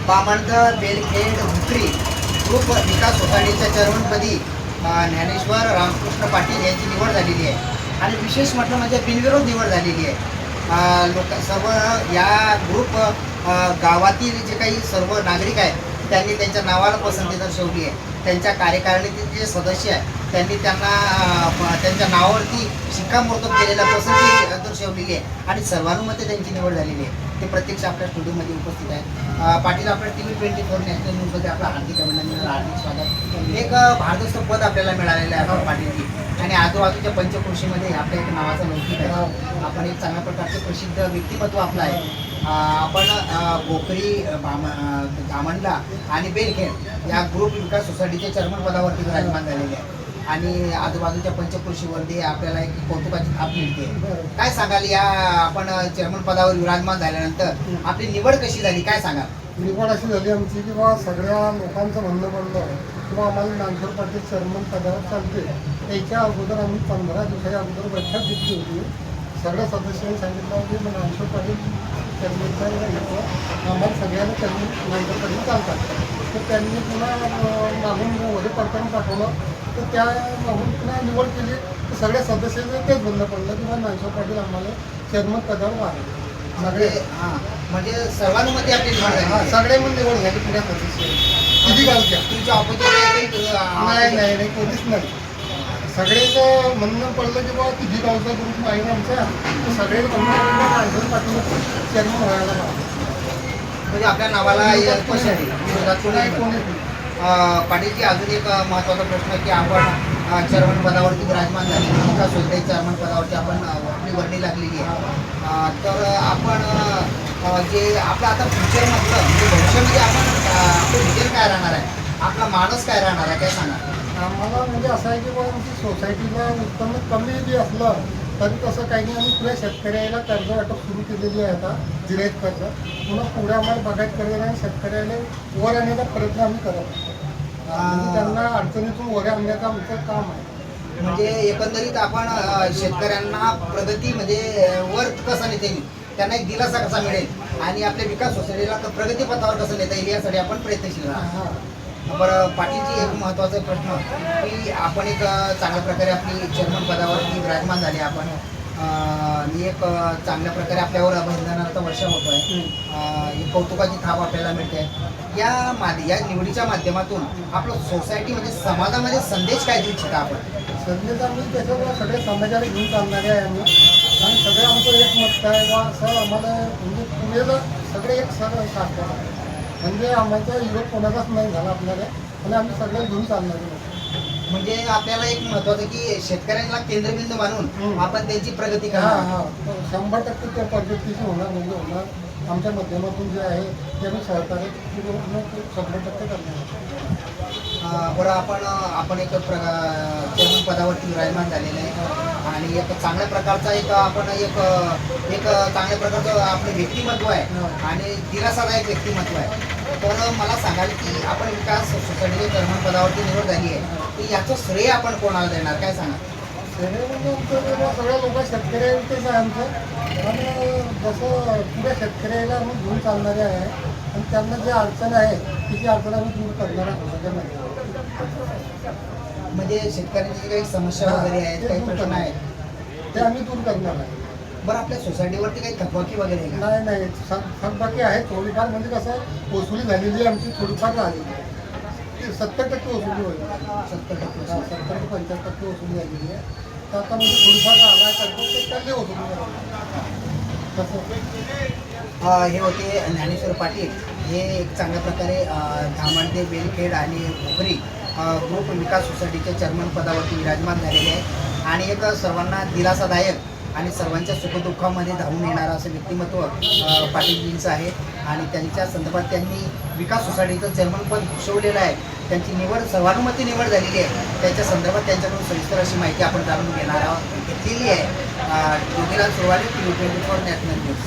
Bamangaon Belkhed Hupari group विकास सोसायटीच्या चेअरमनपदी ज्ञानेश्वर रामकृष्ण पाटील यांची निवड झालेली आहे आणि विशेष म्हटलं म्हणजे बिनविरोध निवड झालेली आहे। लोक सर्व या ग्रुप गावातील जे काही सर्व नागरिक आहेत त्यांनी त्यांच्या नावाला पसंती दर्शवली आहे। त्यांच्या कार्यकारिणीतील जे सदस्य आहेत त्यांनी त्यांच्या नावावरती शिक्कामोर्तब केलेल्या पसंती दर्शवलेली आहे आणि सर्वानुमते त्यांची निवड झालेली आहे। ते प्रत्यक्ष आपल्या स्टुडिओमध्ये उपस्थित आहेत। पाटील, आपल्या TV24 नॅशनल न्यूजमध्ये आपलं हार्दिक अभिनंदन, हार्दिक स्वागत। एक भारदस्त पद आपल्याला मिळालेलं आहे पाटीलजी आणि आजूबाजूच्या पंचकृषीमध्ये आपल्या एक नावाचा लौकिक आहे। आपण एक चांगल्या प्रकारचे प्रसिद्ध व्यक्तिमत्व आपलं आहे। आपण भोकरी, धामणला आणि बेलखेड या ग्रुप विकास सोसायटीच्या चेअरमन पदावरती विराजमान झालेले आहे आणि आजूबाजूच्या पंचकृषीवरती आपल्याला एक कौतुकाची थाप मिळते। काय सांगाल, या आपण चेअरमन पदावर विराजमान झाल्यानंतर आपली निवड कशी झाली, काय सांगाल? निवड अशी झाली आमची की बा सगळ्या लोकांचं म्हणणं पडलं किंवा आम्हाला ज्ञानेश्वर पाटील चेअरमन पदावर चालते। त्याच्या अगोदर आम्ही 15 दिवसाच्या अगोदर बैठक घेतली होती। सगळ्या सदस्यांनी सांगितलं की ज्ञानेश्वर पाटील चेअरमनचा आम्हाला सगळ्यांना ज्ञानेश्वर पाटील चालतात। तर त्यांनी पुन्हा मागून वडे पडताना पाठवलं, तर त्या मागून पुन्हा निवड केली। तर सगळ्या सदस्यांचं तेच म्हणणं पडलं की बा ज्ञानेश्वर पाटील आम्हाला चेअरमन पदावर वाढले सगळे। म्हणजे सर्वानुमते आपली निवड झाली? सगळे म्हणून निवड झाली पुण्या सदस्य किती गावच्या तुमच्या ऑपोजिट नाही कोणीच नाही। सगळेच म्हणणं पडलं की बाबा तुझी गावचा ग्रुप आहे ना आमचा, तर सगळे म्हणणं ज्ञानेश्वर पाटील चेअरमन व्हायला पाहिजे म्हणजे आपल्या नावाला नाही कोणी। पाटीलजी, अजून एक महत्त्वाचा प्रश्न की आपण चेअरमन पदावरती विराजमान झाले, विकास सोसायटी चेअरमन पदावरती आपण आपली वर्णी लागलेली आहे। तर आपण जे आपलं आता फ्युचर म्हटलं म्हणजे भविष्यामध्ये आपण आपलं विजन काय राहणार आहे, आपला माणूस काय राहणार आहे, काय सांगा? आम्हाला म्हणजे असं आहे की बाबा आमची सोसायटीला उत्पन्न कमी बी असलं तरी तसं काही नाही। आम्ही पुढे शेतकऱ्याला कर्ज वाटप सुरू केलेली आहे आता, जिरायत कर्ज। पुन्हा पुढे आम्हाला बघायचं कर्ज नाही, शेतकऱ्याला वर आणण्याचा प्रयत्न आम्ही करत म्हणजे त्यांना अडचणीतून वर आणण्याचं आमचं काम आहे। म्हणजे एकंदरीत आपण शेतकऱ्यांना प्रगती म्हणजे वर कसं नेता येईल, त्यांना एक दिलासा कसा मिळेल आणि आपल्या विकास सोसायटीला प्रगतीपथावर कसं नेता येईल यासाठी आपण प्रयत्नशील राहणार। बरं पाटीलजी, एक महत्त्वाचा प्रश्न की आपण एक चांगल्या प्रकारे आपली चेअरमन पदावरती विराजमान झाले आपण आणि एक चांगल्या प्रकारे आपल्यावर अभिनंदनाचा वर्षा होतो आहे, एक कौतुकाची थाप आपल्याला मिळते। या निवडीच्या माध्यमातून आपलं सोसायटी म्हणजे समाजामध्ये संदेश काय देऊ इच्छिता आपण? संदेश आम्ही त्याच्यामुळे सगळे समाजाला घेऊन चालणारे आहे आम्ही आणि सगळे आमचं एक मत आहे बा असं आम्हाला म्हणजे पुण्याला सगळे एक सगळं सारखं आहे म्हणजे आम्हाला विरोध कोणाचाच नाही झाला आपल्याला आणि आम्ही सगळे घेऊन चालणारे। म्हणजे आपल्याला एक महत्त्वाचं की शेतकऱ्यांना केंद्रबिंदू मानून आपण त्यांची प्रगती करणार। 100% त्या पद्धतीची होणार म्हणजे होणार। आमच्या माध्यमातून जे आहे ते आम्ही सहकार्य 100% करणार। बरं, आपण एक चेअरमन पदावरती विराजमान झालेलं आहे आणि एक चांगल्या प्रकारचा आपण एक चांगल्या प्रकारचं आपलं व्यक्तिमत्व आहे आणि दिलासादायक व्यक्तिमत्व आहे। तर मला सांगाल की आपण विकास सोसायटीच्या चेअरमन पदावरती निवड झाली आहे, तर याचं श्रेय आपण कोणाला देणार, काय सांगा? श्रेय म्हणजे आमचं सगळ्या लोक शेतकऱ्यांचेच आहे आमचं आणि जसं पुढे शेतकऱ्याला आम्ही घेऊन चालणारे आहे आणि त्यांना जे अडचण आहे तिची अडचण आम्ही दूर करणार आहोत। म्हणजे शेतकऱ्यांची काही समस्या वगैरे आहेत, काही प्रश्न आहेत, ते आम्ही दूर करणार आहे। बरं, आपल्या सोसायटीवरती काही थकबाकी वगैरे आहे का? नाही थकबाकी आहे थोडीफार, म्हणजे कसं वसुली झालेली आमची थोडीफार राहिली 70% वसुली होईल। 70% 70 ते 75% वसुली झालेली आहे। तर आता म्हणजे थोडीफार राहिला करतो ते त्याला वसुली तसं हे होते ज्ञानेश्वर पाटील, हे एक चांगल्या प्रकारे धामण बेलखेड आणि भोकरी ग्रुप विकास सोसायटीच्या चेअरमन पदावरती विराजमान झालेले आहे आणि एक सर्वांना दिलासादायक आणि सर्वांच्या सुखदुःखामध्ये धावून येणारं असं व्यक्तिमत्व पाटीलजींचं आहे आणि त्यांच्या संदर्भात त्यांनी विकास सोसायटीचं चेअरमन पद भूषवलेलं आहे। त्यांची निवड सर्वानुमते निवड झालेली आहे। त्याच्या संदर्भात त्यांच्याकडून सविस्तर अशी माहिती आपण जाणून घेतलेली आहे। Yogiraj Surwale, TV24 national news.